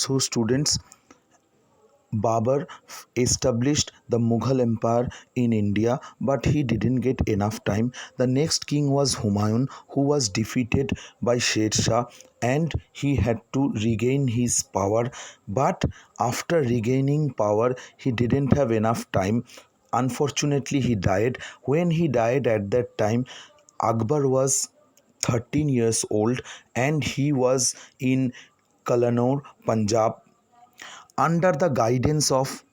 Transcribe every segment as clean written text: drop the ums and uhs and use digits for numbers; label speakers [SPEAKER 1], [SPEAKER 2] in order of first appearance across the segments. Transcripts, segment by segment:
[SPEAKER 1] So students, Babur established the Mughal Empire in India, but he didn't get enough time. The next king was Humayun, who was defeated by Sher Shah, and he had to regain his power. But after regaining power, he didn't have enough time. Unfortunately, he died. When he died at that time, Akbar was 13 years old and he was in Kalanur, Punjab, under the guidance of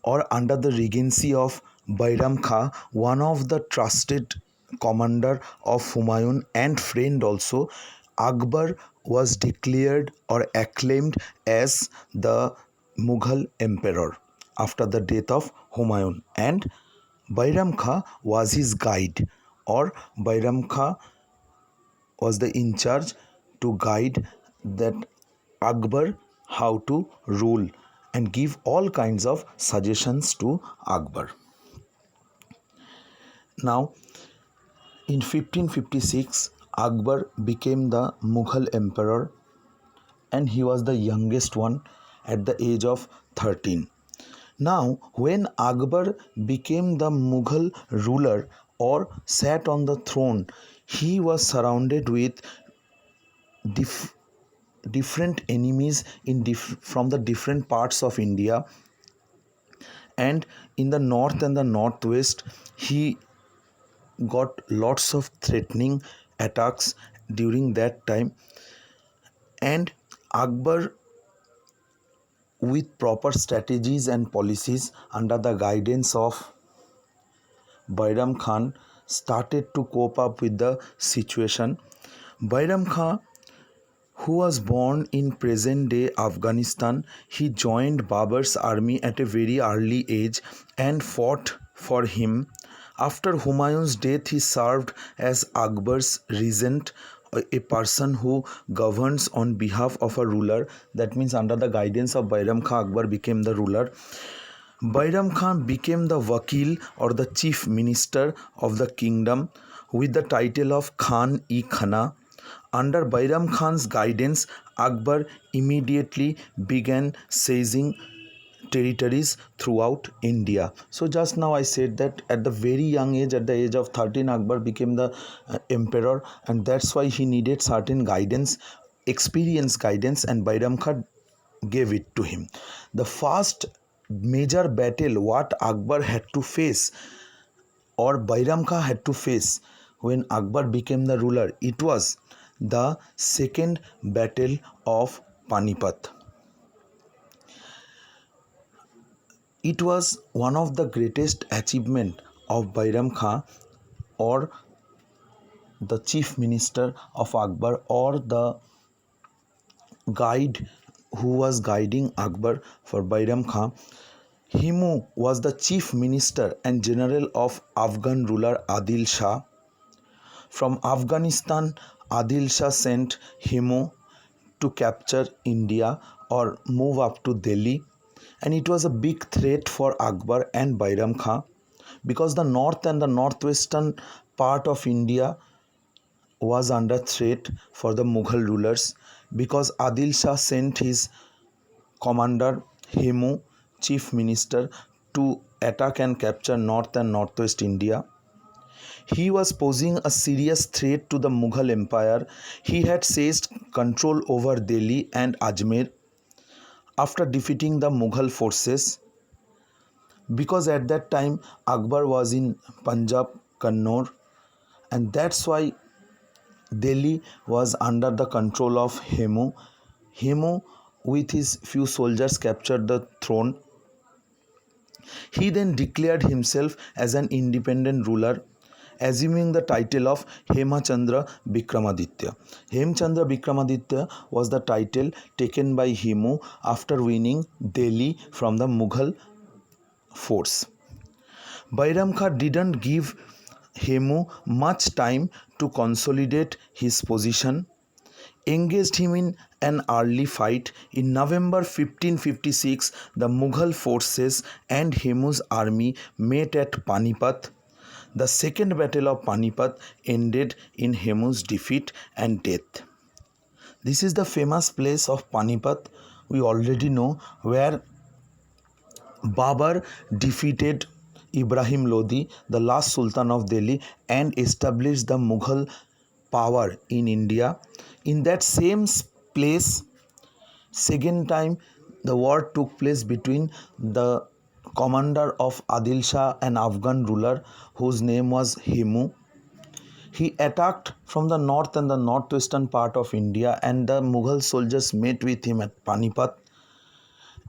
[SPEAKER 1] or under the regency of Bairam Khan, one of the trusted commander of Humayun and friend also. Akbar was declared or acclaimed as the Mughal emperor after the death of Humayun, and Bairam Khan was his guide, or Bairam Khan was the in charge to guide that Akbar how to rule and give all kinds of suggestions to Akbar. Now, in 1556, Akbar became the Mughal emperor and he was the youngest one at the age of 13. Now, when Akbar became the Mughal ruler or sat on the throne, he was surrounded with different enemies from the different parts of India, and in the north and the northwest he got lots of threatening attacks during that time. And Akbar, with proper strategies and policies under the guidance of Bairam Khan, started to cope up with the situation. Bairam Khan, who was born in present-day Afghanistan, he joined Babur's army at a very early age and fought for him. After Humayun's death, he served as Akbar's regent, a person who governs on behalf of a ruler. That means under the guidance of Bairam Khan, Akbar became the ruler. Bairam Khan became the Wakil or the chief minister of the kingdom with the title of Khan-e-Khana. Under Bairam Khan's guidance, Akbar immediately began seizing territories throughout India. So just now I said that at the very young age, at the age of 13, Akbar became the emperor, and that's why he needed certain guidance, experience guidance, and Bairam Khan gave it to him. The first major battle what Akbar had to face or Bairam Khan had to face when Akbar became the ruler, it was the second battle of Panipat. It was one of the greatest achievement of Bairam Khan, or the chief minister of Akbar, or the guide who was guiding Akbar for Bairam Khan. Himu was the chief minister and general of Afghan ruler Adil Shah. From Afghanistan, Adil Shah sent Himu to capture India or move up to Delhi, and it was a big threat for Akbar and Bairam Khan because the north and the northwestern part of India was under threat for the Mughal rulers, because Adil Shah sent his commander Himu, chief minister, to attack and capture north and northwest India. He was posing a serious threat to the Mughal Empire. He had seized control over Delhi and Ajmer after defeating the Mughal forces, because at that time Akbar was in Punjab, Kannur, and that's why Delhi was under the control of Himu. Himu, with his few soldiers, captured the throne. He then declared himself as an independent ruler, assuming the title of Hemachandra Vikramaditya. Hemachandra Vikramaditya was the title taken by Himu after winning Delhi from the Mughal force. Bairam Khan didn't give Himu much time to consolidate his position, engaged him in an early fight. In November 1556, the Mughal forces and Himu's army met at Panipat. The second battle of Panipat ended in Himu's defeat and death. This is the famous place of Panipat, we already know, where Babar defeated Ibrahim Lodi, the last Sultan of Delhi, and established the Mughal power in India. In that same place, second time the war took place between the commander of Adil Shah and Afghan ruler whose name was Himu. He attacked from the north and the northwestern part of India, and the Mughal soldiers met with him at Panipat.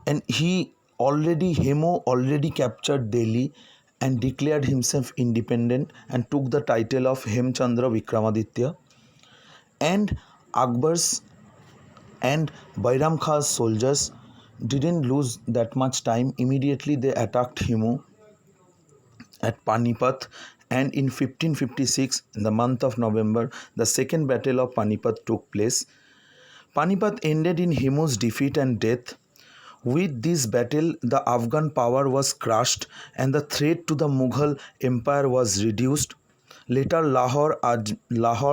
[SPEAKER 1] And Himu already captured Delhi and declared himself independent and took the title of Hemchandra Vikramaditya. And Akbar's and Bairam Khan's soldiers didn't lose that much time. Immediately they attacked Himu at Panipat, and in 1556, in the month of November, the second battle of Panipat took place. Panipat ended in Himu's defeat and death. With this battle, the Afghan power was crushed and the threat to the Mughal empire was reduced. Later, Lahore,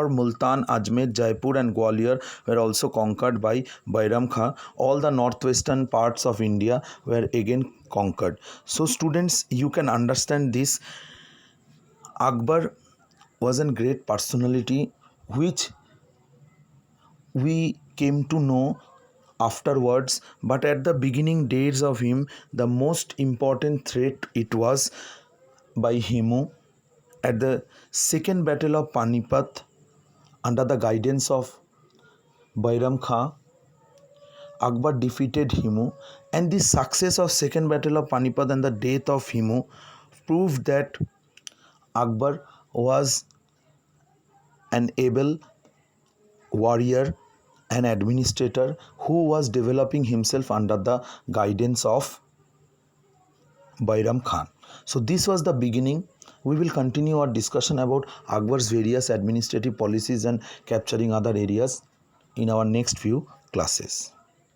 [SPEAKER 1] Multan, Ajmer, Jaipur and Gwalior were also conquered by Bairam Khan. All the northwestern parts of India were again conquered. So students, you can understand this. Akbar was a great personality which we came to know afterwards, but at the beginning days of him, the most important threat it was by Himu. At the second battle of Panipat, under the guidance of Bairam Khan, Akbar defeated Himu, and the success of second battle of Panipat and the death of Himu proved that Akbar was an able warrior, an administrator who was developing himself under the guidance of Bairam Khan. So this was the beginning. We will continue our discussion about Akbar's various administrative policies and capturing other areas in our next few classes.